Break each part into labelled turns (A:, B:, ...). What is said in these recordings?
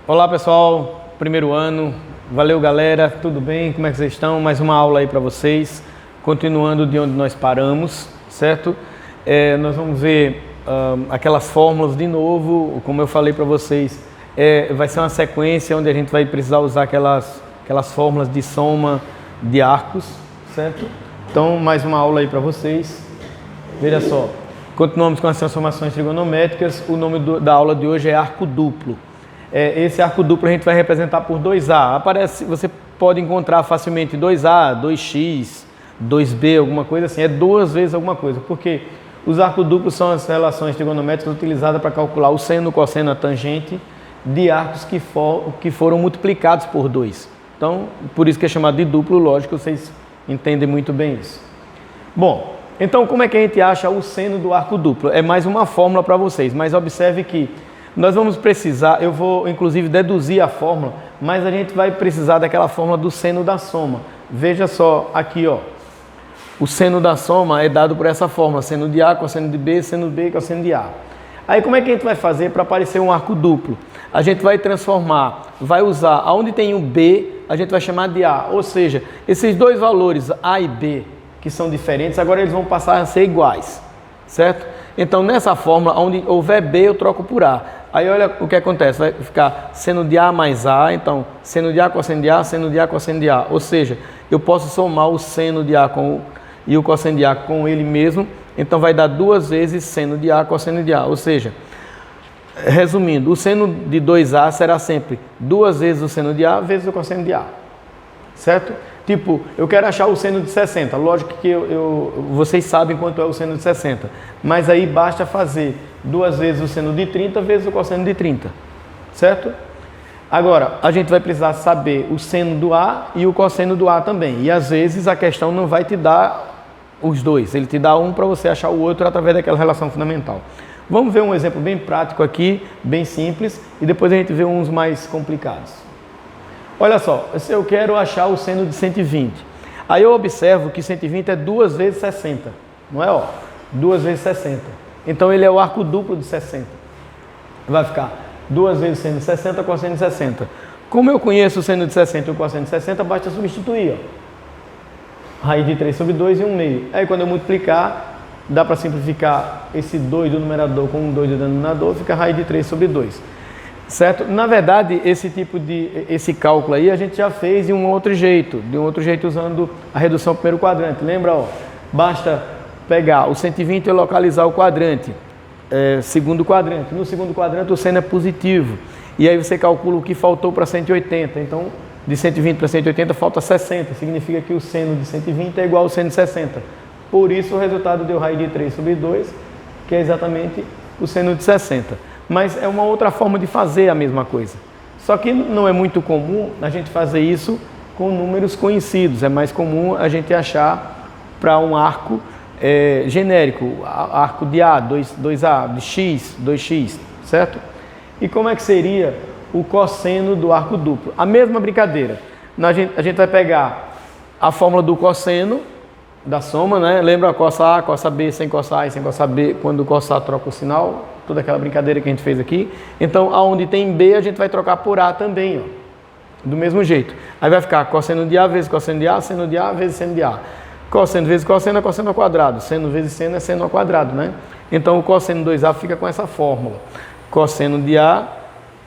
A: Olá pessoal, primeiro ano, valeu galera, tudo bem? Como é que vocês estão? Mais uma aula aí para vocês, continuando de onde nós paramos, certo? Nós vamos ver aquelas fórmulas de novo, como eu falei para vocês, vai ser uma sequência onde a gente vai precisar usar aquelas fórmulas de soma de arcos, certo? Então, mais uma aula aí para vocês, veja só. Continuamos com as transformações trigonométricas. O nome da aula de hoje é arco duplo. Esse arco duplo a gente vai representar por 2A. Você pode encontrar facilmente 2A, 2x, 2b, alguma coisa assim. É duas vezes alguma coisa. Porque os arcos duplos são as relações trigonométricas utilizadas para calcular o seno, o cosseno, a tangente de arcos que foram multiplicados por 2. Então, por isso que é chamado de duplo, lógico, vocês entendem muito bem isso. Bom, então, como é que a gente acha o seno do arco duplo? É mais uma fórmula para vocês, mas observe que nós vamos precisar, eu vou inclusive deduzir a fórmula, mas a gente vai precisar daquela fórmula do seno da soma. Veja só aqui, ó. O seno da soma é dado por essa fórmula, seno de A, cosseno de B, seno de B, cosseno de A. Aí como é que a gente vai fazer para aparecer um arco duplo? A gente vai transformar, vai usar, aonde tem o B, a gente vai chamar de A, ou seja, esses dois valores A e B, que são diferentes, agora eles vão passar a ser iguais, certo? Então, nessa fórmula, onde houver B, eu troco por A. Aí, olha o que acontece, vai ficar seno de A mais A, então, seno de A, cosseno de A, seno de A, cosseno de A. Ou seja, eu posso somar o seno de A e o cosseno de A com ele mesmo, então vai dar duas vezes seno de A, cosseno de A. Ou seja, resumindo, o seno de 2A será sempre duas vezes o seno de A vezes o cosseno de A, certo? Tipo, eu quero achar o seno de 60, lógico que vocês sabem quanto é o seno de 60, mas aí basta fazer duas vezes o seno de 30 vezes o cosseno de 30, certo? Agora, a gente vai precisar saber o seno do A e o cosseno do A também, e às vezes a questão não vai te dar os dois, ele te dá um para você achar o outro através daquela relação fundamental. Vamos ver um exemplo bem prático aqui, bem simples, e depois a gente vê uns mais complicados. Olha só, se eu quero achar o seno de 120, aí eu observo que 120 é 2 vezes 60, não é? 2 vezes 60. Então ele é o arco duplo de 60. Vai ficar 2 vezes seno de 60, cosseno de 60. Como eu conheço o seno de 60 e o cosseno de 60, basta substituir. Raiz de 3 sobre 2 e 1 meio. Aí quando eu multiplicar, dá para simplificar esse 2 do numerador com um 2 do denominador, fica raiz de 3 sobre 2. Certo? Na verdade, esse cálculo aí a gente já fez de um outro jeito usando a redução primeiro quadrante. Lembra? Basta pegar o 120 e localizar o quadrante, segundo quadrante. No segundo quadrante o seno é positivo. E aí você calcula o que faltou para 180. Então, de 120 para 180 falta 60. Significa que o seno de 120 é igual ao seno de 60. Por isso o resultado deu raiz de 3 sobre 2, que é exatamente o seno de 60. Mas é uma outra forma de fazer a mesma coisa. Só que não é muito comum a gente fazer isso com números conhecidos. É mais comum a gente achar para um arco genérico, arco de A, 2A, de X, 2X, certo? E como é que seria o cosseno do arco duplo? A mesma brincadeira. A gente vai pegar a fórmula do cosseno, da soma, né? Lembra cossa A, cossa B, sem cossa A e sem cossa B, quando o cossa A troca o sinal, toda aquela brincadeira que a gente fez aqui. Então, aonde tem B, a gente vai trocar por A também, do mesmo jeito. Aí vai ficar cosseno de A vezes cosseno de A, seno de A vezes seno de A. Cosseno vezes cosseno é cosseno ao quadrado, seno vezes seno é seno ao quadrado, né? Então, o cosseno 2A fica com essa fórmula. Cosseno de A,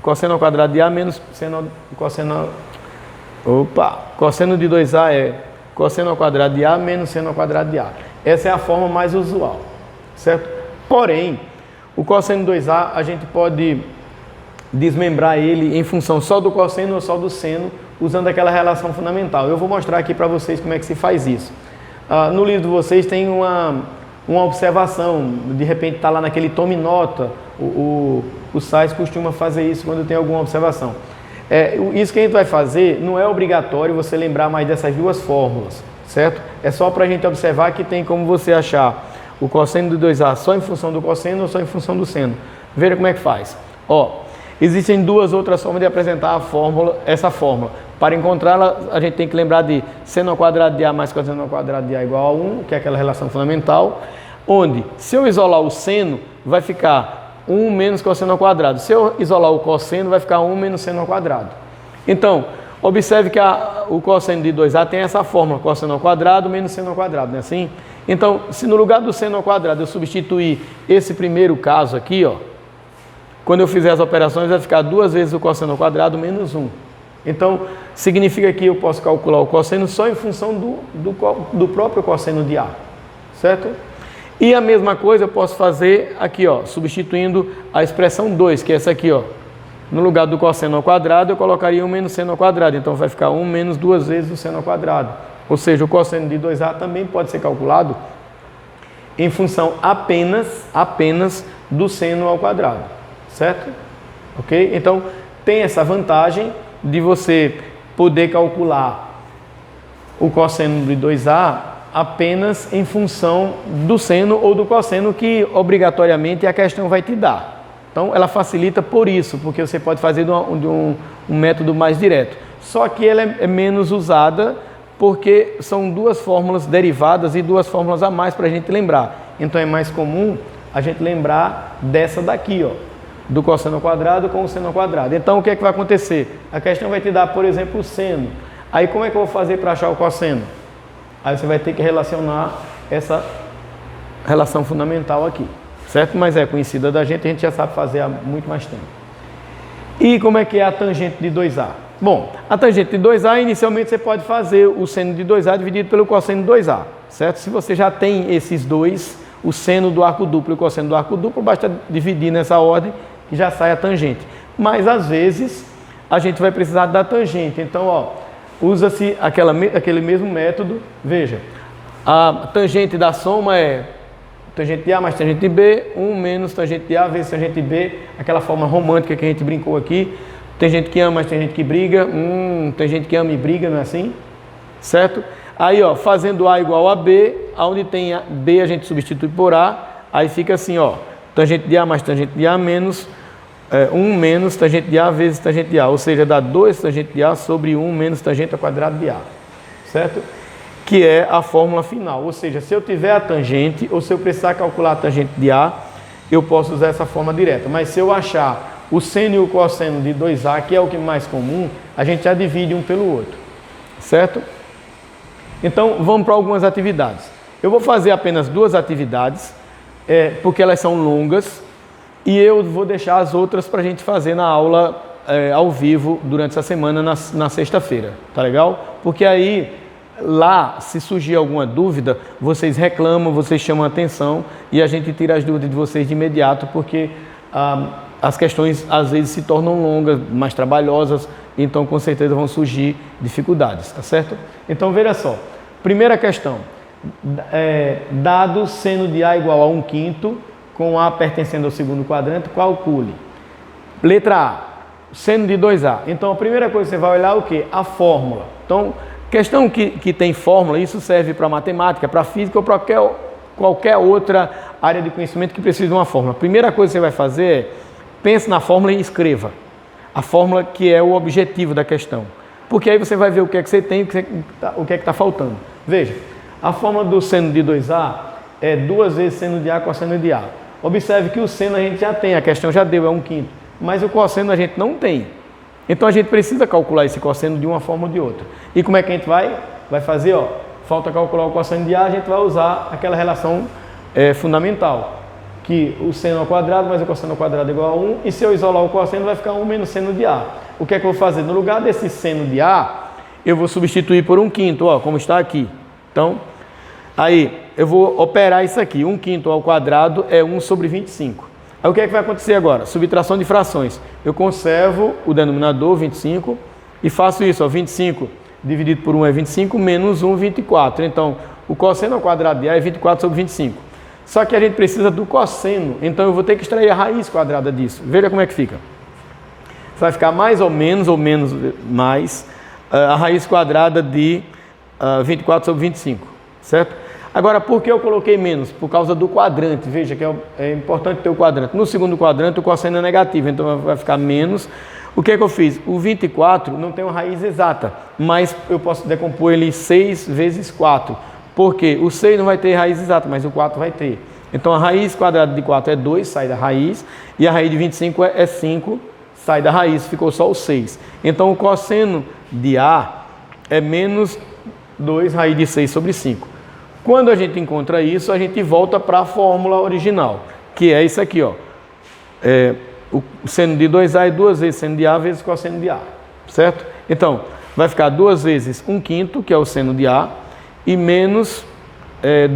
A: cosseno ao quadrado de A menos cosseno de 2A é cosseno ao quadrado de A menos seno ao quadrado de A. Essa é a forma mais usual, certo? Porém, o cosseno 2A, a gente pode desmembrar ele em função só do cosseno ou só do seno, usando aquela relação fundamental. Eu vou mostrar aqui para vocês como é que se faz isso. No livro de vocês tem uma observação, de repente está lá naquele tome nota, o SAIS costuma fazer isso quando tem alguma observação. Isso que a gente vai fazer não é obrigatório você lembrar mais dessas duas fórmulas, certo? É só para a gente observar que tem como você achar o cosseno de 2A só em função do cosseno ou só em função do seno. Veja como é que faz. Existem duas outras formas de apresentar essa fórmula. Para encontrá-la, a gente tem que lembrar de seno ao quadrado de A mais cosseno ao quadrado de A igual a 1, que é aquela relação fundamental, onde, se eu isolar o seno, vai ficar 1 menos cosseno ao quadrado. Se eu isolar o cosseno, vai ficar 1 menos seno ao quadrado. Então, observe que o cosseno de 2A tem essa fórmula, cosseno ao quadrado menos seno ao quadrado, não é assim? Então, se no lugar do seno ao quadrado eu substituir esse primeiro caso aqui, ó, quando eu fizer as operações vai ficar 2 vezes o cosseno ao quadrado menos 1. Então, significa que eu posso calcular o cosseno só em função do próprio cosseno de A, certo? E a mesma coisa eu posso fazer aqui, ó, substituindo a expressão 2, que é essa aqui, ó. No lugar do cosseno ao quadrado, eu colocaria 1 menos seno ao quadrado. Então, vai ficar 1 menos 2 vezes o seno ao quadrado. Ou seja, o cosseno de 2A também pode ser calculado em função apenas do seno ao quadrado. Certo? Ok? Então, tem essa vantagem de você poder calcular o cosseno de 2A apenas em função do seno ou do cosseno que obrigatoriamente a questão vai te dar. Então, ela facilita por isso, porque você pode fazer de um método mais direto. Só que ela é menos usada porque são 2 fórmulas derivadas e 2 fórmulas a mais para a gente lembrar. Então, é mais comum a gente lembrar dessa daqui, ó, do cosseno ao quadrado com o seno ao quadrado. Então, o que é que vai acontecer? A questão vai te dar, por exemplo, o seno. Aí, como é que eu vou fazer para achar o cosseno? Aí você vai ter que relacionar essa relação fundamental aqui. Certo? Mas é conhecida da gente, a gente já sabe fazer há muito mais tempo. E como é que é a tangente de 2A? Bom, a tangente de 2A, inicialmente você pode fazer o seno de 2A dividido pelo cosseno de 2A, certo? Se você já tem esses dois, o seno do arco duplo e o cosseno do arco duplo, basta dividir nessa ordem que já sai a tangente. Mas, às vezes, a gente vai precisar da tangente. Então, ó, usa-se aquele mesmo método. Veja, a tangente da soma é tangente de A mais tangente de B, 1 menos tangente de A vezes tangente de B, aquela forma romântica que a gente brincou aqui. Tem gente que ama, mas tem gente que briga. Tem gente que ama e briga, não é assim? Certo? Aí, ó, fazendo A igual a B, onde tem B a gente substitui por A, aí fica assim, ó, tangente de A mais tangente de A menos 1 menos tangente de A vezes tangente de A, ou seja, dá 2 tangente de A sobre 1 menos tangente ao quadrado de A, certo? Que é a fórmula final, ou seja, se eu tiver a tangente ou se eu precisar calcular a tangente de A, eu posso usar essa forma direta, mas se eu achar o seno e o cosseno de 2A, que é o que é mais comum, a gente já divide um pelo outro, certo? Então, vamos para algumas atividades. Eu vou fazer apenas 2 atividades, porque elas são longas, e eu vou deixar as outras para a gente fazer na aula ao vivo durante essa semana, na sexta-feira, tá legal? Porque aí, lá, se surgir alguma dúvida, vocês reclamam, vocês chamam a atenção e a gente tira as dúvidas de vocês de imediato, porque as questões às vezes se tornam longas, mais trabalhosas, então com certeza vão surgir dificuldades, tá certo? Então veja só, primeira questão, dado seno de A igual a 1/5, com A pertencendo ao segundo quadrante, calcule. Letra A, seno de 2A. Então a primeira coisa que você vai olhar é o quê? A fórmula. Então, questão que tem fórmula, isso serve para matemática, para física ou para qualquer outra área de conhecimento que precise de uma fórmula. A primeira coisa que você vai fazer é, pense na fórmula e escreva. A fórmula que é o objetivo da questão. Porque aí você vai ver o que é que você tem e o que é que está faltando. Veja, a fórmula do seno de 2A é 2 vezes seno de A cosseno de A. Observe que o seno a gente já tem, a questão já deu, é 1/5. Mas o cosseno a gente não tem. Então a gente precisa calcular esse cosseno de uma forma ou de outra. E como é que a gente vai fazer? Ó, falta calcular o cosseno de A, a gente vai usar aquela relação fundamental. Que o seno ao quadrado mais o cosseno ao quadrado é igual a 1. E se eu isolar o cosseno, vai ficar 1 menos seno de A. O que é que eu vou fazer? No lugar desse seno de A, eu vou substituir por 1/5, ó, como está aqui. Então, aí eu vou operar isso aqui. 1/5 ao quadrado é 1 sobre 25. Aí o que é que vai acontecer agora? Subtração de frações. Eu conservo o denominador, 25, e faço isso, ó, 25 dividido por 1 é 25, menos 1, 24. Então, o cosseno ao quadrado de A é 24 sobre 25. Só que a gente precisa do cosseno, então eu vou ter que extrair a raiz quadrada disso. Veja como é que fica. Vai ficar mais ou menos mais, a raiz quadrada de 24 sobre 25, certo? Agora, por que eu coloquei menos? Por causa do quadrante. Veja que é importante ter o quadrante. No segundo quadrante, o cosseno é negativo, então vai ficar menos. O que é que eu fiz? O 24 não tem uma raiz exata, mas eu posso decompor ele 6 vezes 4. Por quê? O 6 não vai ter raiz exata, mas o 4 vai ter. Então a raiz quadrada de 4 é 2, sai da raiz, e a raiz de 25 é 5, sai da raiz, ficou só o 6. Então o cosseno de A é menos 2 raiz de 6 sobre 5. Quando a gente encontra isso, a gente volta para a fórmula original, que é isso aqui, ó. O seno de 2A é 2 vezes seno de A vezes cosseno de A, certo? Então, vai ficar 2 vezes 1/5, que é o seno de A, e menos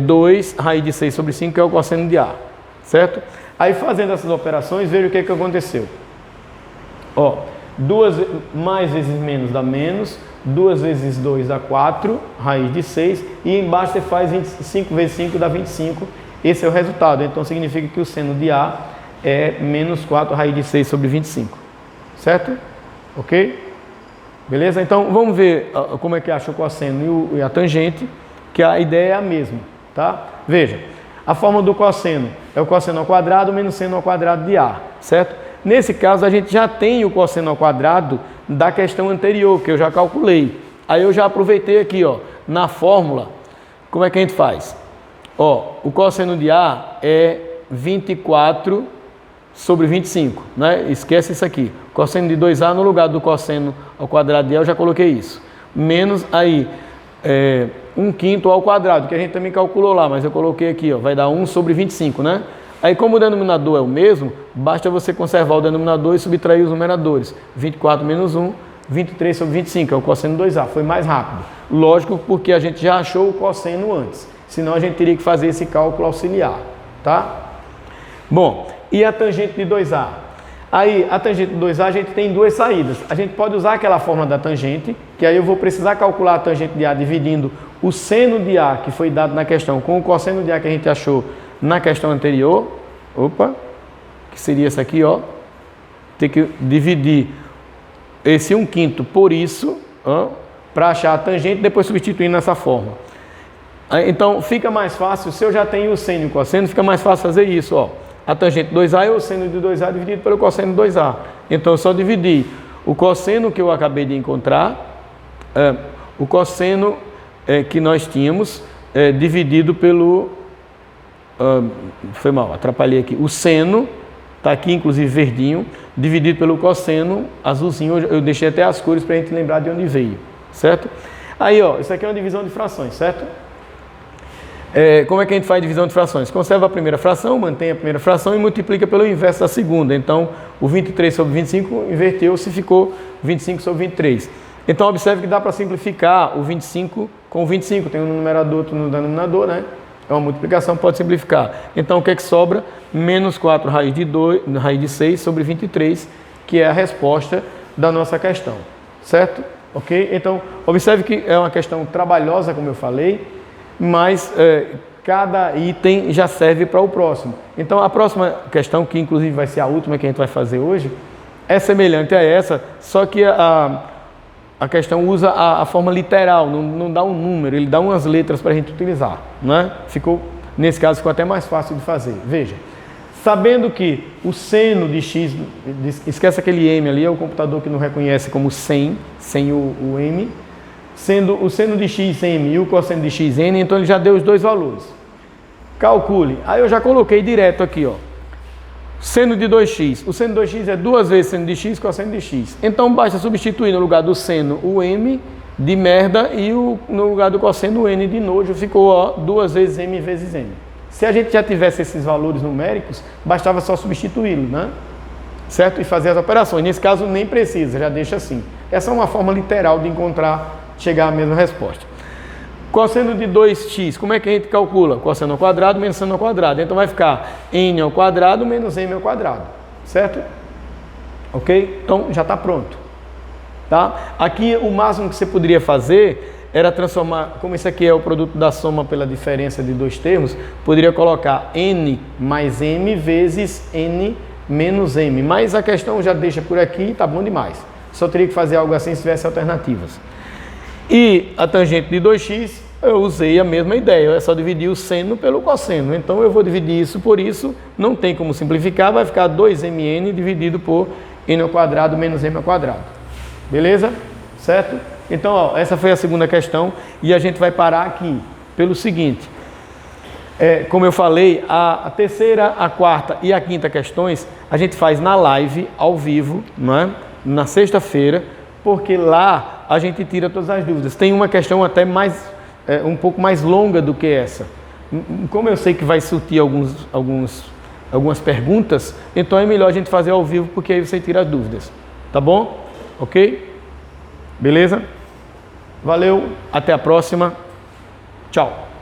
A: 2 raiz de 6 sobre 5, que é o cosseno de A, certo? Aí, fazendo essas operações, veja o que aconteceu. Ó, mais vezes menos dá menos, 2 vezes 2 dá 4, raiz de 6, e embaixo você faz 5 vezes 5 dá 25, esse é o resultado. Então, significa que o seno de A é menos 4 raiz de 6 sobre 25, certo? Ok? Beleza? Então, vamos ver como é que acha o cosseno e a tangente, que a ideia é a mesma, tá? Veja, a fórmula do cosseno é o cosseno ao quadrado menos seno ao quadrado de A, certo? Nesse caso, a gente já tem o cosseno ao quadrado da questão anterior, que eu já calculei. Aí eu já aproveitei aqui, ó, na fórmula, como é que a gente faz? Ó, o cosseno de A é 24 sobre 25, né? Esquece isso aqui. Cosseno de 2A no lugar do cosseno ao quadrado de A, eu já coloquei isso. Menos aí, 1/5 ao quadrado, que a gente também calculou lá, mas eu coloquei aqui, ó, vai dar 1 sobre 25, né? Aí, como o denominador é o mesmo, basta você conservar o denominador e subtrair os numeradores. 24 menos 1, 23 sobre 25, é o cosseno 2A, foi mais rápido. Lógico, porque a gente já achou o cosseno antes, senão a gente teria que fazer esse cálculo auxiliar, tá? Bom, e a tangente de 2A? Aí, a tangente de 2A, a gente tem duas saídas. A gente pode usar aquela fórmula da tangente, que aí eu vou precisar calcular a tangente de A dividindo o seno de A, que foi dado na questão, com o cosseno de A que a gente achou na questão anterior. Opa, que seria essa aqui, ó. Tem que dividir esse 1/5 por isso, para achar a tangente, depois substituindo nessa fórmula. Então, fica mais fácil, se eu já tenho o seno e o cosseno, fica mais fácil fazer isso, ó. A tangente de 2A é o seno de 2A dividido pelo cosseno de 2A. Então, eu só dividi o cosseno que eu acabei de encontrar, o cosseno que nós tínhamos, dividido pelo... foi mal, atrapalhei aqui. O seno, está aqui inclusive verdinho, dividido pelo cosseno azulzinho. Eu deixei até as cores para a gente lembrar de onde veio, certo? Aí, ó, isso aqui é uma divisão de frações, certo? Como é que a gente faz divisão de frações? Conserva a primeira fração, mantém a primeira fração e multiplica pelo inverso da segunda. Então, o 23 sobre 25 inverteu-se e ficou 25 sobre 23. Então, observe que dá para simplificar o 25 com o 25. Tem um no numerador, outro no denominador, né? É uma multiplicação, pode simplificar. Então, o que é que sobra? Menos 4 raiz de 6 sobre 23, que é a resposta da nossa questão, certo? Ok? Então, observe que é uma questão trabalhosa, como eu falei, mas cada item já serve para o próximo. Então, a próxima questão, que inclusive vai ser a última que a gente vai fazer hoje, é semelhante a essa, só que a questão usa a forma literal, não dá um número, ele dá umas letras para a gente utilizar, né? Nesse caso, ficou até mais fácil de fazer. Veja, sabendo que o seno de x, esquece aquele m ali, é o computador que não reconhece como 100, sem o m, sendo o seno de xm e o cosseno de xn, então ele já deu os dois valores. Calcule. Aí eu já coloquei direto aqui, ó. Seno de 2x. O seno de 2x é 2 vezes seno de x, cosseno de x. Então basta substituir no lugar do seno o m de merda e no lugar do cosseno o n de nojo, ficou, ó, 2 vezes m vezes n. Se a gente já tivesse esses valores numéricos, bastava só substituí-los, né? Certo? E fazer as operações. Nesse caso nem precisa, já deixa assim. Essa é uma forma literal de chegar à mesma resposta. Cosseno de 2x, como é que a gente calcula? Cosseno ao quadrado menos seno ao quadrado. Então vai ficar n ao quadrado menos m ao quadrado, certo? Ok? Então já está pronto. Tá? Aqui o máximo que você poderia fazer era transformar, como esse aqui é o produto da soma pela diferença de dois termos, poderia colocar n mais m vezes n menos m. Mas a questão já deixa por aqui, tá bom demais. Só teria que fazer algo assim se tivesse alternativas. E a tangente de 2x, eu usei a mesma ideia, é só dividir o seno pelo cosseno. Então eu vou dividir isso por isso, não tem como simplificar, vai ficar 2mn dividido por n ao quadrado menos m ao quadrado. Beleza? Certo? Então, ó, essa foi a segunda questão e a gente vai parar aqui pelo seguinte. Como eu falei, a terceira, a quarta e a quinta questões a gente faz na live, ao vivo, não é? Na sexta-feira, porque lá a gente tira todas as dúvidas. Tem uma questão até um pouco mais longa do que essa. Como eu sei que vai surtir algumas perguntas, então é melhor a gente fazer ao vivo, porque aí você tira as dúvidas. Tá bom? Ok? Beleza? Valeu, até a próxima. Tchau.